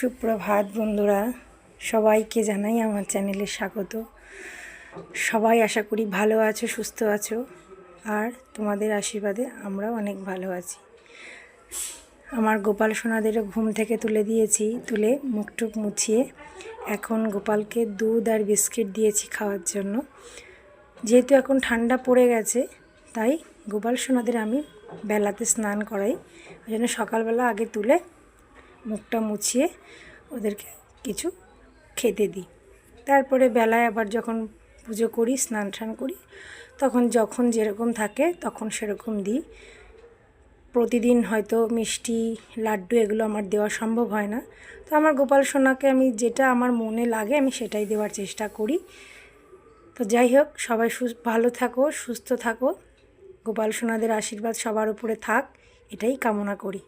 সুপ্রভাত বন্ধুরা, সবাইকে জানাই আমার চ্যানেলে স্বাগত। সবাই আশা করি ভালো আছো, সুস্থ আছো, আর তোমাদের আশীর্বাদে আমরাও অনেক ভালো আছি। আমার গোপাল সোনাদেরও ঘুম থেকে তুলে দিয়েছি, তুলে মুখটুক মুছিয়ে এখন গোপালকে দুধ আর বিস্কিট দিয়েছি খাওয়ার জন্য। যেহেতু এখন ঠান্ডা পড়ে গেছে, তাই গোপাল সোনাদের আমি বেলাতে স্নান করাই, ওই জন্য সকালবেলা আগে তুলে মুখটা মুছিয়ে ওদেরকে কিছু খেতে দিই। তারপরে বেলায় আবার যখন পুজো করি, স্নান করি, তখন যখন যেরকম থাকে তখন সেরকম দিই। প্রতিদিন হয়তো মিষ্টি, লাড্ডু এগুলো আমার দেওয়া সম্ভব হয় না, তো আমার গোপাল সোনাকে আমি যেটা আমার মনে লাগে আমি সেটাই দেওয়ার চেষ্টা করি। তো যাই হোক, সবাই ভালো থাকো, সুস্থ থাকো, গোপাল সোনাদের আশীর্বাদ সবার উপরে থাক, এটাই কামনা করি।